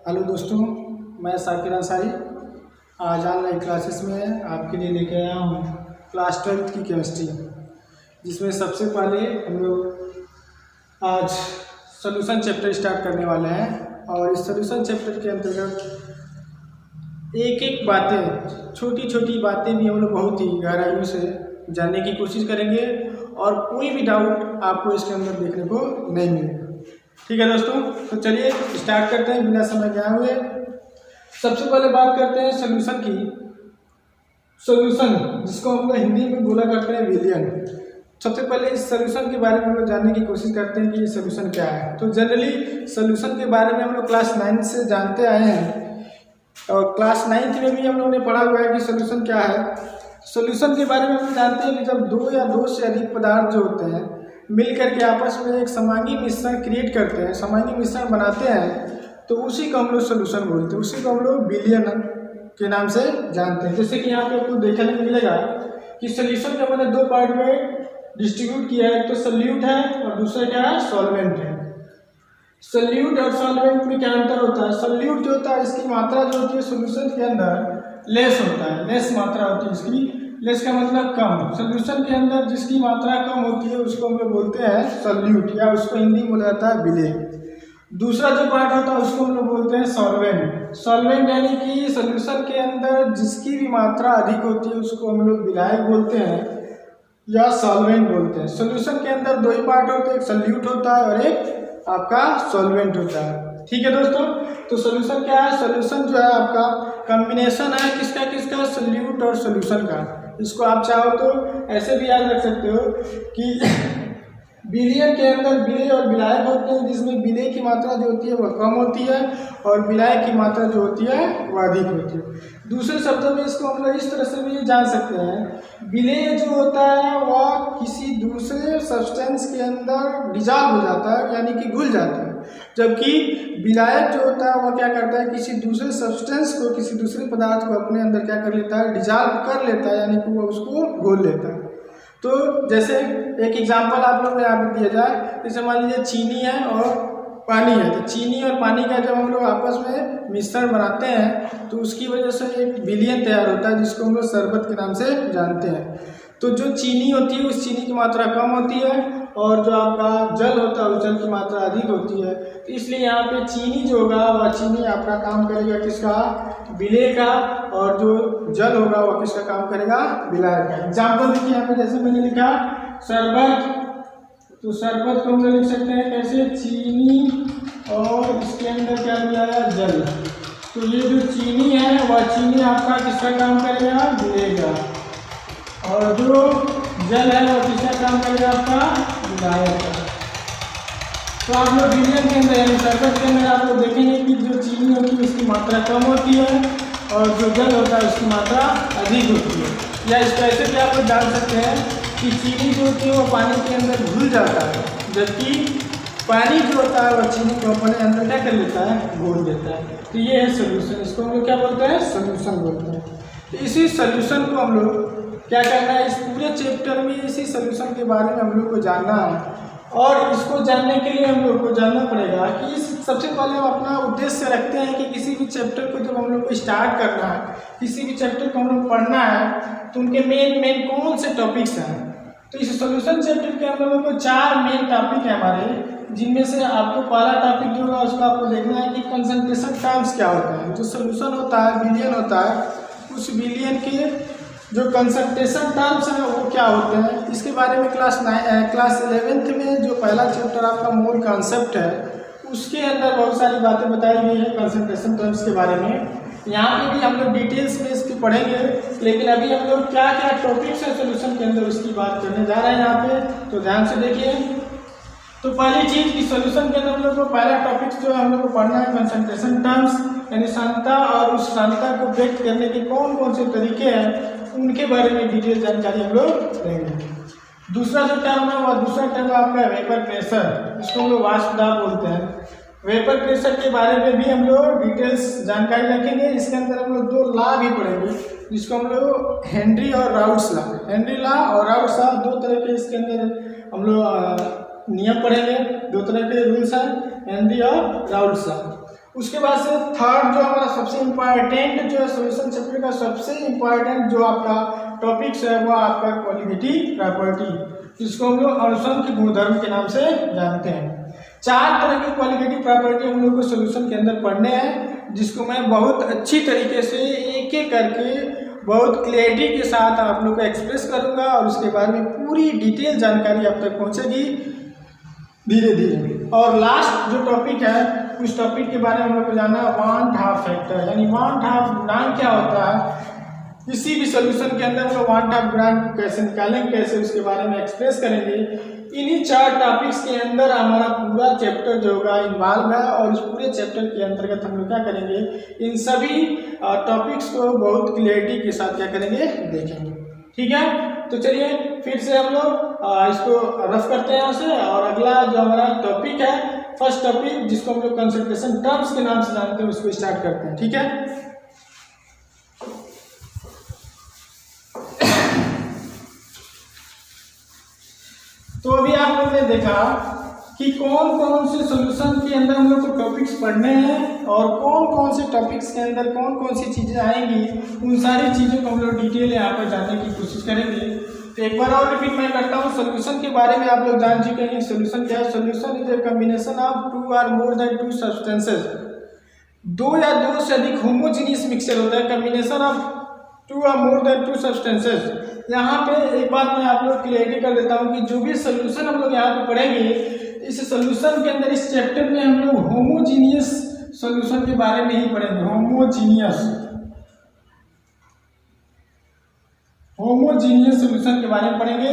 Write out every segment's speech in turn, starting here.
Hello दोस्तों, मैं साकिर अंसारी आज ऑनलाइन क्लासेस में आपके लिए लेके आया हूँ क्लास 12 की केमिस्ट्री, जिसमें सबसे पहले हम लोग आज सॉल्यूशन चैप्टर स्टार्ट करने वाले हैं। और इस सॉल्यूशन चैप्टर के अंतर्गत एक एक बातें, छोटी छोटी बातें भी हम लोग बहुत ही गहराइयों से जानने की कोशिश करेंगे और कोई भी डाउट आपको इसके अंदर देखने को नहीं मिलेगा। ठीक है दोस्तों, तो चलिए स्टार्ट करते हैं बिना समय गए हुए। सबसे पहले बात करते हैं सॉल्यूशन की। सॉल्यूशन जिसको हम लोग हिंदी में बोला करते हैं विलियन। सबसे पहले इस सॉल्यूशन के बारे में हम लोग जानने की कोशिश करते हैं कि ये सॉल्यूशन क्या है। तो जनरली सॉल्यूशन के बारे में हम लोग क्लास 9 से जानते आए हैं और क्लास 9 में भी हम लोगों ने पढ़ा हुआ है कि सॉल्यूशन क्या है। सॉल्यूशन के बारे में हम जानते हैं कि जब दो या दो से अधिक पदार्थ जो होते हैं मिल करके आपस में एक समांगी मिश्रण क्रिएट करते हैं, समांगी मिश्रण बनाते हैं, तो उसी को हम लोग सॉल्यूशन बोलते हैं। उसी को हम लोग विलियन के नाम से जानते हैं। जैसे कि यहाँ पे आपको देखने को मिलेगा कि सॉल्यूशन को मैंने दो पार्ट में डिस्ट्रीब्यूट किया है। एक तो सॉल्यूट है और दूसरा क्या है, सॉल्वेंट है। सॉल्यूट और सॉल्वेंट में क्या अंतर होता है? सॉल्यूट जो होता है इसकी मात्रा जो होती है सॉल्यूशन के अंदर लेस होता है, लेस मात्रा होती है इसकी। लेस का मतलब कम। सॉल्यूशन के अंदर जिसकी मात्रा कम होती है उसको हम लोग बोलते हैं सॉल्यूट, या उसको हिंदी में बोला जाता है विलेय। दूसरा जो पार्ट होता है उसको हम लोग बोलते हैं सॉल्वेंट। सॉल्वेंट यानी कि सॉल्यूशन के अंदर जिसकी भी मात्रा अधिक होती है उसको हम लोग विलायक बोलते हैं या सॉल्वेंट बोलते हैं। सॉल्यूशन के अंदर दो ही पार्ट होते हैं, एक सॉल्यूट होता है और एक आपका सॉल्वेंट होता है। ठीक है दोस्तों, तो सॉल्यूशन क्या है? सॉल्यूशन जो है आपका कॉम्बिनेशन है किसका किसका, सॉल्यूट और सॉल्यूशन का। इसको आप चाहो तो ऐसे भी याद रख सकते हो कि विलियन के अंदर विलेय और विलायक होते हैं, जिसमें विलेय की मात्रा जो होती है वह कम होती है और विलायक की मात्रा जो होती है वह अधिक होती है। दूसरे शब्दों में इसको हम लोग इस तरह से भी जान सकते हैं, विलेय जो होता है वह किसी दूसरे सब्सटेंस के अंदर डिजॉल्व हो जाता है, यानी कि घुल जाता है, जबकि विलायक जो होता है वह क्या करता है, किसी दूसरे सब्सटेंस को, किसी दूसरे पदार्थ को अपने अंदर क्या कर लेता है, डिजॉल्व कर लेता है, यानी कि वह उसको घोल लेता है। तो जैसे एक एग्जांपल आप लोग को यहाँ पे दिया जाए, जैसे मान लीजिए चीनी है और पानी है, तो चीनी और पानी का जब हम लोग आपस में मिश्रण बनाते हैं तो उसकी वजह से एक विलियन तैयार होता है, जिसको हम लोग शरबत के नाम से जानते हैं। तो जो चीनी होती है उस चीनी की मात्रा कम होती है और जो आपका जल होता है उस जल की मात्रा अधिक होती है। तो इसलिए यहाँ पे चीनी जो होगा वह चीनी आपका काम करेगा किसका, विलेय का, और जो जल होगा वह किसका काम करेगा, विलायक का। एग्जाम्पल देखिए यहाँ पे, जैसे मैंने लिखा शरबत, तो शरबत को हम लोग लिख सकते हैं कैसे, चीनी और इसके अंदर क्या दिया है, जल। तो ये जो चीनी है वह चीनी आपका किसका काम करेगा, विलेय का, और जो जल है वो किसका काम करेगा, आपका विलायक का। तो आप लोग विलियन के अंदर यानी शरबत के अंदर आप लोग देखेंगे कि जो चीनी होती है उसकी मात्रा कम होती है और जो जल होता है उसकी मात्रा अधिक होती है। या इस ऐसे भी आप लोग जान सकते हैं कि चीनी जो होती है वो पानी के अंदर घुल जाता है, जबकि पानी जो होता है वह चीनी को अपने अंदर क्या कर लेता है, घोल देता है। तो ये है सोल्यूशन, इसको हम लोग क्या बोलते हैं, सोल्यूशन बोलते हैं। तो इसी सोल्यूशन को हम लोग क्या करना है, इस पूरे चैप्टर में इसी सोल्यूशन के बारे में हम लोग को जानना है। और इसको जानने के लिए हम लोग को जानना पड़ेगा कि सबसे पहले हम अपना उद्देश्य रखते हैं कि किसी भी चैप्टर को जब हम लोग को स्टार्ट करना है, किसी भी चैप्टर को हम लोग पढ़ना है, तो उनके मेन कौन से टॉपिक्स हैं। तो इस सोल्यूशन चैप्टर के हम लोगों को 4 मेन टॉपिक है हमारे, जिनमें से आपको पहला टॉपिक जो होगा उसको आपको देखना है कि कंसंट्रेशन टर्म्स क्या होता है। जो सोल्यूशन होता है, विलियन होता है, उस विलियन के जो कंसंट्रेशन टर्म्स हैं वो क्या होते हैं, इसके बारे में क्लास 11th में जो पहला चैप्टर आपका मोल कॉन्सेप्ट है उसके अंदर बहुत सारी बातें बताई गई हैं कंसंट्रेशन टर्म्स के बारे में। यहाँ पे भी हम लोग डिटेल्स में इसकी पढ़ेंगे, लेकिन अभी हम लोग क्या क्या टॉपिक्स हैं सोल्यूशन के अंदर उसकी बात करने जा रहे हैं यहाँ पे, तो ध्यान से देखिए। तो पहली चीज़ कि सोल्यूशन के अंदर हम लोग को पहला टॉपिक जो हम लोग को पढ़ना है कंसंट्रेशन टर्म्स, यानी सांद्रता, और उस सांद्रता को व्यक्त करने के कौन कौन से तरीके हैं उनके बारे में डिटेल जानकारी हम लोग लेंगे। दूसरा जो टर्म है वह दूसरा टर्म आपका वेपर प्रेशर, जिसको हम लोग वाष्प दाब बोलते हैं। वेपर प्रेशर के बारे में भी हम लोग डिटेल्स जानकारी रखेंगे। इसके अंदर हम लोग 2 लॉ भी पढ़ेंगे, जिसको हम लोग हेनरी और राउल्ट्स लॉ, हेनरी लॉ और राउल्ट्स लॉ, 2 तरह के इसके अंदर हम लोग नियम पढ़ेंगे, 2 तरह के रूल्स हैं, हेनरी और राउल्ट्स लॉ। उसके बाद से थर्ड जो हमारा सबसे इम्पॉर्टेंट जो है सॉल्यूशन चैप्टर का सबसे इम्पॉर्टेंट जो आपका टॉपिक्स है वो आपका क्वालिटेटिव प्रॉपर्टी, जिसको हम लोग अणुसंघ के गुणधर्म के नाम से जानते हैं। 4 तरह की क्वालिटेटिव प्रॉपर्टी हम लोग को सॉल्यूशन के अंदर पढ़ने हैं, जिसको मैं बहुत अच्छी तरीके से एक एक करके बहुत क्लियरिटी के साथ आप लोग को एक्सप्रेस करूंगा और उसके बारे में पूरी डिटेल जानकारी आप तक पहुंचेगी धीरे धीरे। और लास्ट जो टॉपिक है उस टॉपिक के बारे में हम लोग को जानना है वान हाफ फैक्टर, यानी वान हाफ गुणांक क्या होता है। किसी भी सॉल्यूशन के अंदर हम लोग वान हाफ गुणांक कैसे निकालेंगे, कैसे उसके बारे में एक्सप्रेस करेंगे। इन्हीं 4 टॉपिक्स के अंदर हमारा पूरा चैप्टर जो होगा इन्वॉल्व है और इस पूरे चैप्टर के अंतर्गत हम लोग क्या करेंगे, इन सभी टॉपिक्स को बहुत क्लियरिटी के साथ क्या करेंगे, देखेंगे। ठीक है, तो चलिए फिर से हम लोग इसको रफ करते हैं यहाँ से। और अगला जो हमारा टॉपिक है, फर्स्ट टॉपिक जिसको हम लोग कंसंट्रेशन टर्म्स के नाम से जानते हैं, उसको स्टार्ट करते हैं। ठीक है, तो अभी आप लोगों ने देखा कि कौन कौन से सॉल्यूशन के अंदर हम लोग को टॉपिक्स पढ़ने हैं और कौन कौन से टॉपिक्स के अंदर कौन कौन सी चीज़ें आएंगी, उन सारी चीज़ों को हम लोग डिटेल यहाँ पर जानने की कोशिश करेंगे। तो एक बार और रिपीट मैं करता हूँ, सॉल्यूशन के बारे में आप लोग जान चुके हैं। सॉल्यूशन क्या है? Solution is a combination of 2 और मोर देन 2 सब्सटेंसेस। 2 या 2 से अधिक होमोजीनियस मिक्सचर होता है, कॉम्बिनेशन ऑफ 2 और मोर देन 2 सब्सटेंसेस। यहाँ पे एक बात मैं आप लोग क्लियरिटी कर देता हूँ कि जो भी सोल्यूशन हम लोग यहाँ पे पढ़ेंगे, इस सोल्यूशन के अंदर इस चैप्टर में हम लोग होमोजीनियस सोल्यूशन के बारे में ही पढ़ेंगे। होमोजीनियस सोल्यूशन के बारे में पढ़ेंगे।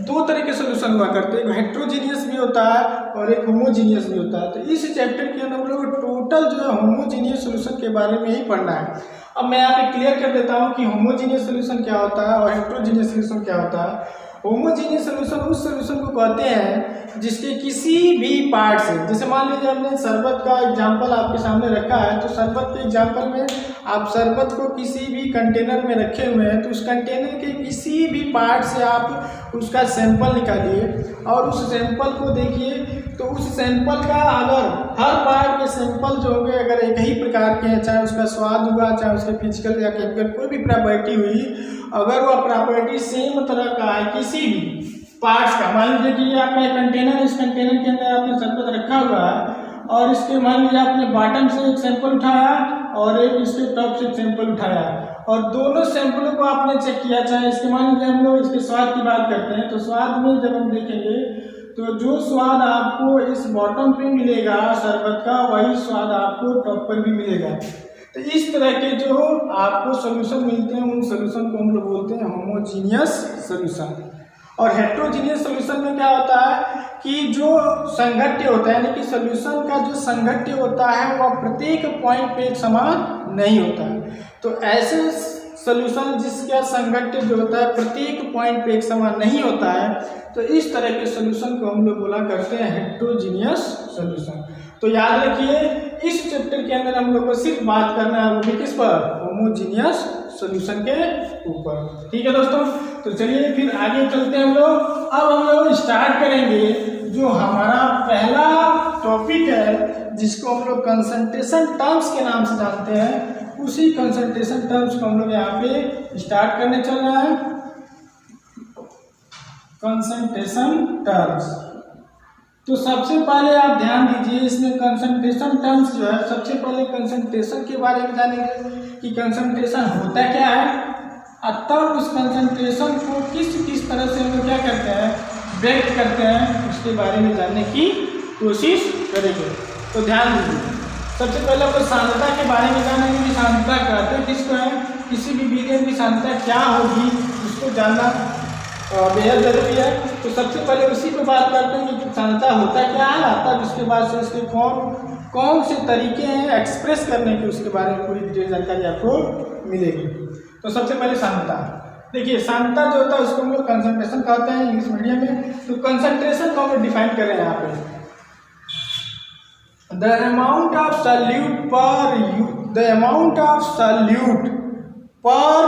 2 तरह के सोल्यूशन हुआ करते हैं, एक हेट्रोजीनियस भी होता है और एक होमोजीनियस भी होता है। तो इस चैप्टर के अंदर हम लोग टोटल जो है होमोजीनियस सोल्यूशन के बारे में ही पढ़ना है। अब मैं यहाँ पे क्लियर कर देता हूँ कि होमोजीनियस सोल्यूशन क्या होता है और हेट्रोजीनियस सोल्यूशन क्या होता है। होमोजीनियस सोल्यूशन उस सोल्यूशन को कहते हैं जिसके किसी भी पार्ट से, जैसे मान लीजिए हमने शरबत का एग्जांपल आपके सामने रखा है, तो शरबत के एग्जांपल में आप शरबत को किसी भी कंटेनर में रखे हुए हैं, तो उस कंटेनर के किसी भी पार्ट से आप उसका सैंपल निकालिए और उस सैंपल को देखिए। तो उस सैंपल का अगर हर पार्ट के सैंपल जो होंगे अगर एक ही प्रकार के हैं, चाहे उसका स्वाद हुआ, चाहे उसके फिजिकल या केमिकल कोई भी प्रॉपर्टी हुई, अगर वह प्रॉपर्टी सेम तरह का है किसी भी पार्ट्स का, मान लीजिए कि ये आपका एक कंटेनर, इस कंटेनर के अंदर आपने शरबत रखा हुआ है और इसके मान लीजिए आपने बॉटम से एक सैंपल उठाया और एक इसके टॉप से एक सैंपल उठाया और दोनों सैंपलों को आपने चेक किया। चाहे इसके मान लीजिए हम लोग इसके स्वाद की बात करते हैं, तो स्वाद में जब हम देखेंगे तो जो स्वाद आपको इस बॉटम पे मिलेगा शरबत का, वही स्वाद आपको टॉप पर भी मिलेगा। तो इस तरह के जो आपको सोल्यूशन मिलते हैं, उन सोल्यूशन को हम लोग बोलते हैं होमोजीनियस सोल्यूशन। और हेट्रोजीनियस सोल्यूशन में क्या होता है कि जो संघट्य होता है, यानी कि सोल्यूशन का जो संघट्य होता है वह प्रत्येक पॉइंट पे एक समान नहीं होता है। तो ऐसे सोल्यूशन जिसका संघट्य जो होता है प्रत्येक पॉइंट पे एक समान नहीं होता है, तो इस तरह के सोल्यूशन को हम लोग बोला करते हैं हेट्रोजीनियस सोल्यूशन। तो याद रखिए, इस चैप्टर के अंदर हम लोग को सिर्फ बात करना है वो भी किस पर, होमोजीनियस सोल्यूशन के ऊपर। ठीक है दोस्तों, तो चलिए फिर आगे चलते हैं हम लोग। अब हम लोग स्टार्ट करेंगे जो हमारा पहला टॉपिक है, जिसको हम लोग कंसंट्रेशन टर्म्स के नाम से जानते हैं। उसी कंसंट्रेशन टर्म्स को हम लोग यहाँ पे स्टार्ट करने चल रहे हैं। कंसंट्रेशन टर्म्स, तो सबसे पहले आप ध्यान दीजिए, इसमें कंसंट्रेशन टर्म्स जो है, सबसे पहले कंसंट्रेशन के बारे में जानेंगे कि कंसंट्रेशन होता क्या है, तब उस कंसंट्रेशन को किस तरह से हम लोग क्या करते हैं, व्यक्त करते हैं, उसके बारे में जानने की कोशिश करेंगे। तो ध्यान दीजिए, सबसे पहले हम लोग सांद्रता के बारे में जानेंगे कि सांद्रता कहते हैं किसको है, किसी भी मीडियम की सांद्रता क्या होगी उसको जानना बेहद जरूरी है। तो सबसे पहले उसी पे बात करते हैं कि सांद्रता होता क्या है, तब उसके बाद से इसके कौन से तरीके हैं एक्सप्रेस करने के, उसके बारे में पूरी डिटेल जानकारी आपको मिलेगी। तो सबसे पहले सांद्रता, देखिए सांद्रता जो होता है उसको हम लोग कंसंट्रेशन कहते हैं इंग्लिश मीडियम में। तो कंसंट्रेशन को हम लोग डिफाइन कर रहे हैं यहाँ पे, द अमाउंट ऑफ सॉल्यूट पर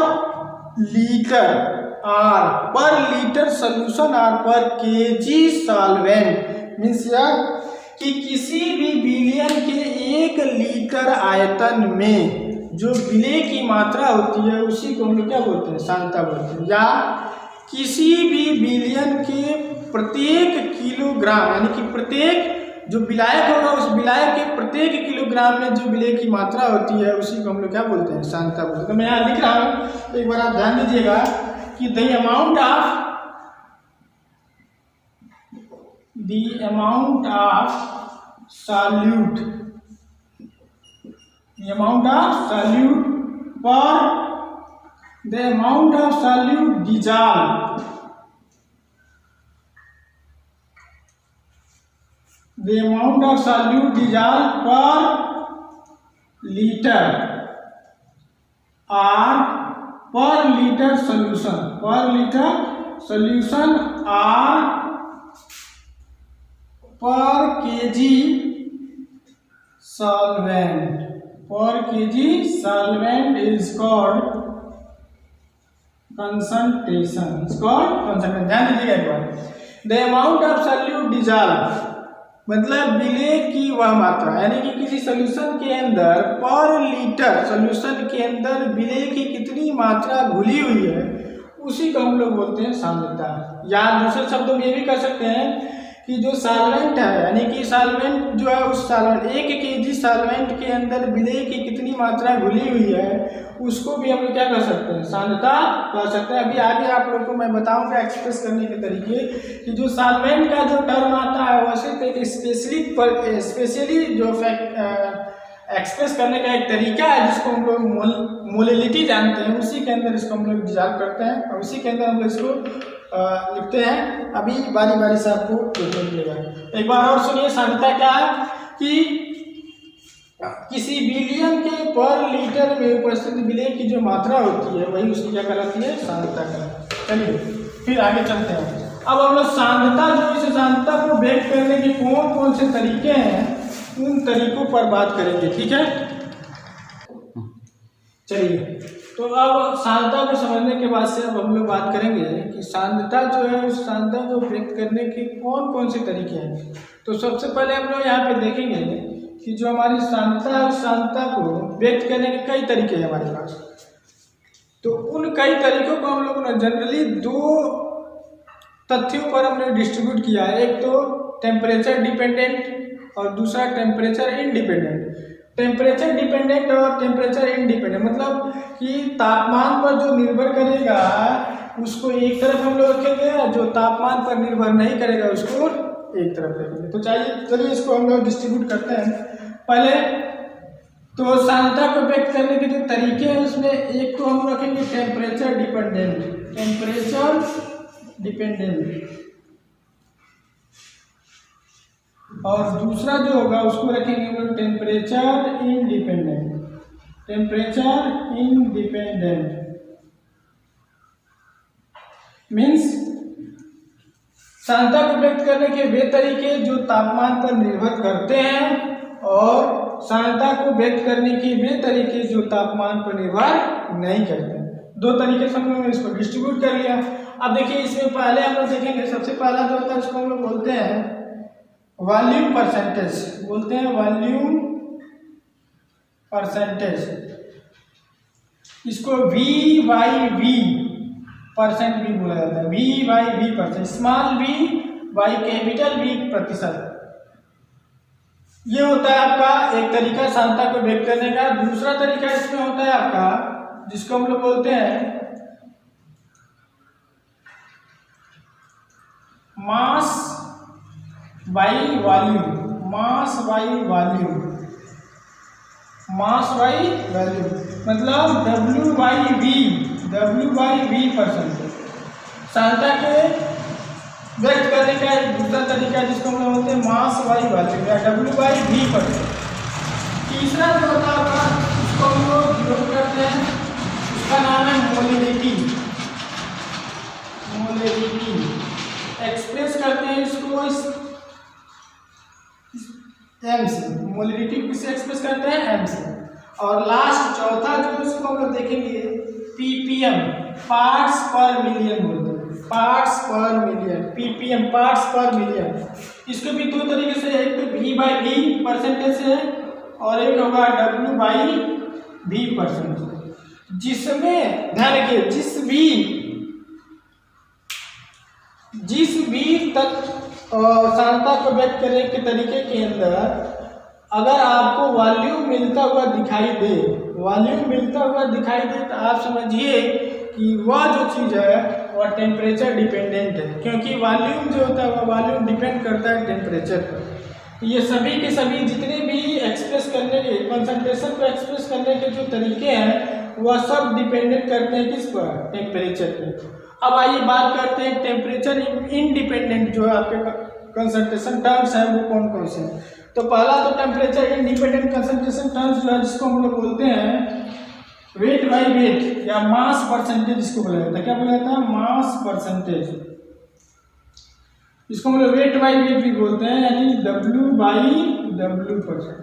लीटर आर पर लीटर सोल्यूशन आर पर केजी सॉल्वेंट, मीन्स यार कि किसी भी बिलियन के 1 लीटर आयतन में जो विलेय की मात्रा होती है उसी को हम लोग क्या बोलते हैं, सांद्रता बोलते हैं। या किसी भी बिलियन के प्रत्येक किलोग्राम, यानी कि प्रत्येक जो विलायक होगा उस विलायक के प्रत्येक किलोग्राम में जो विलेय की मात्रा होती है उसी को हम लोग क्या बोलते हैं, सांद्रता बोलते हैं। तो मैं यहाँ लिख रहा हूँ, एक बार आप ध्यान दीजिएगा कि द अमाउंट ऑफ सॉल्यूट पर the amount of solute dissolved, the amount of solute dissolved per liter or per liter solution or per kg solvent is called concentration. ध्यान दीजिएगा एक बार। The amount of solute dissolve मतलब विलेय की वह मात्रा, यानी कि किसी सोल्यूशन के अंदर पर लीटर सोल्यूशन के अंदर विलेय की कितनी मात्रा घुली हुई है उसी को हम लोग बोलते हैं सांद्रता। या दूसरे शब्दों में ये भी कर सकते हैं कि जो सॉल्वेंट है, यानी कि सॉल्वेंट जो है उस सॉल्वेंट 1 kg सॉल्वेंट के अंदर विलेय की कितनी मात्रा घुली हुई है उसको भी हम लोग क्या कर सकते हैं, सांद्रता कर सकते हैं। अभी आगे आप लोगों को मैं बताऊंगा एक्सप्रेस करने के तरीके कि जो सॉल्वेंट का जो टर्म आता है वह सिर्फ एक स्पेशली जो एक्सप्रेस करने का एक तरीका है जिसको हम लोग मोलिलिटी जानते हैं, उसी के अंदर इसको हम लोग डिजॉल्व करते हैं और उसी के अंदर हम लोग इसको लिखते हैं। अभी बारी बारी से आपको देखिएगा। एक बार और सुनिए, सांद्रता क्या है कि किसी बिलियन के पर लीटर में उपस्थित विलेय की जो मात्रा होती है वही उसकी क्या कहलाती है, सांद्रता कहलाती है। चलिए फिर आगे चलते हैं। अब हम लोग सांद्रता जो इस सांद्रता को व्यक्त करने के कौन कौन से तरीके हैं उन तरीकों पर बात करेंगे, ठीक है। चलिए, तो अब सांद्रता को समझने के बाद से अब हम लोग बात करेंगे कि सांद्रता जो है उस सांद्रता को व्यक्त करने के कौन कौन से तरीके हैं। तो सबसे पहले हम लोग यहाँ पे देखेंगे कि जो हमारी सांद्रता है उस सांद्रता को व्यक्त करने के कई तरीके हैं हमारे पास। तो उन कई तरीकों को हम लोगों ने जनरली 2 तथ्यों पर हमने डिस्ट्रीब्यूट किया है। एक तो टेम्परेचर डिपेंडेंट और दूसरा टेम्परेचर इंडिपेंडेंट। टेम्परेचर डिपेंडेंट और टेम्परेचर इंडिपेंडेंट मतलब कि तापमान पर जो निर्भर करेगा उसको एक तरफ हम लोग रखेंगे, जो तापमान पर निर्भर नहीं करेगा उसको एक तरफ रखेंगे। तो चलिए इसको हम लोग डिस्ट्रीब्यूट करते हैं। पहले तो सांद्रता को व्यक्त करने के जो तरीके हैं उसमें एक तो हम रखेंगे टेम्परेचर डिपेंडेंट और दूसरा जो होगा उसको रखेंगे हम लोग टेम्परेचर इंडिपेंडेंट। मीन्स सांद्रता को व्यक्त करने के वे तरीके जो तापमान पर निर्भर करते हैं और सांद्रता को व्यक्त करने के वे तरीके जो तापमान पर निर्भर नहीं करते हैं। 2 तरीके से हम लोग इसको डिस्ट्रीब्यूट कर लिया। अब देखिए इसमें पहले हम लोग देखेंगे, सबसे पहला जो होता है उसको हम लोग बोलते हैं वॉल्यूम परसेंटेज, इसको V/V परसेंट भी बोला जाता है। V/V percent, small v by capital V प्रतिशत। ये होता है आपका एक तरीका सांद्रता को व्यक्त करने का। दूसरा तरीका इसमें होता है आपका जिसको हम लोग बोलते हैं मास बाई वॉल्यूम, मतलब W/V परसेंट। सांद्रता के व्यक्त करने का एक दूसरा तरीका जिसको हम लोग बोलते हैं मास बाई वॉल्यूम या W/V परसेंट। तीसरा जो होता है उसको हम लोग उपयोग करते हैं, उसका नाम है मोलिलिटी। एक्सप्रेस करते हैं इसको M से। मोलिलिटी किससे एक्सप्रेस करते हैं, M से। और लास्ट चौथा जो उसको हम लोग देखेंगे ppm, पार्ट्स पर मिलियन बोलते हैं, पार्ट्स पर मिलियन, ppm पार्ट्स पर मिलियन। इसको भी दो तरीके से, एक तो V/V परसेंटेज से है और एक होगा W/V परसेंटेज, जिसमें ध्यान रखिए जिस भी सांद्रता को व्यक्त करने के तरीके के अंदर अगर आपको वॉल्यूम मिलता हुआ दिखाई दे तो आप समझिए कि वह जो चीज़ है वह टेम्परेचर डिपेंडेंट है, क्योंकि वॉल्यूम जो होता है वह वॉल्यूम डिपेंड करता है टेम्परेचर पर। ये सभी के सभी जितने भी एक्सप्रेस करने के कंसंट्रेशन को एक्सप्रेस करने के जो तरीके हैं वह सब डिपेंडेंट करते हैं किस पर, टेम्परेचर पे। अब आइए बात करते हैं टेम्परेचर इंडिपेंडेंट जो है आपके कंसंट्रेशन टर्म्स है वो कौन कौन से हैं। तो पहला तो टेम्परेचर इंडिपेंडेंट कंसंट्रेशन टर्म्स जो है जिसको हम लोग बोलते हैं वेट बाय वेट या मास परसेंटेज, इसको बोला जाता है। क्या बोला जाता है? Mass percentage. इसको हम लोग वेट बाय वेट भी बोलते हैं, यानी W/W परसेंट।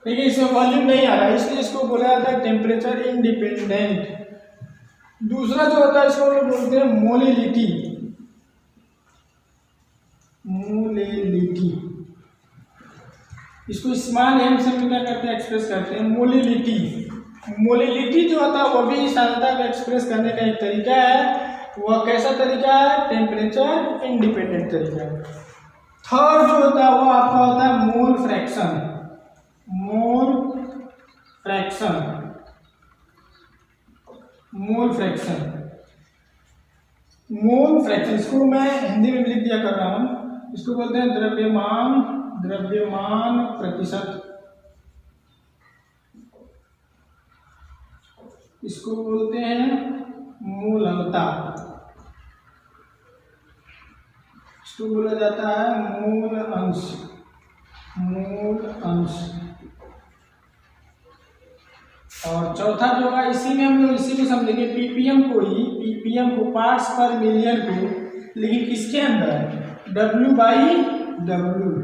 ठीक है, इसमें वॉल्यूम नहीं आ रहा है इसलिए इसको बोला जाता है टेम्परेचर इंडिपेंडेंट। दूसरा जो होता है इसको हम लोग बोलते हैं मोलिलिटी। इसको स्मॉल m से क्या करते हैं, एक्सप्रेस करते हैं मोलिलिटी जो होता है वह भी सांद्रता को एक्सप्रेस करने का एक तरीका है। वह कैसा तरीका है? टेम्परेचर इंडिपेंडेंट तरीका है। थर्ड जो होता है वो आपका होता है मोल फ्रैक्शन। मोल फ्रैक्शन इसको मैं हिंदी में लिख दिया कर रहा हूं। इसको बोलते हैं द्रव्यमान प्रतिशत। इसको बोलते हैं मूलंता। इसको बोला जाता है मूल अंश। और चौथा जो होगा इसी में समझेंगे पीपीएम को पार्ट्स पर मिलियन को, लेकिन किसके अंदर? W/W।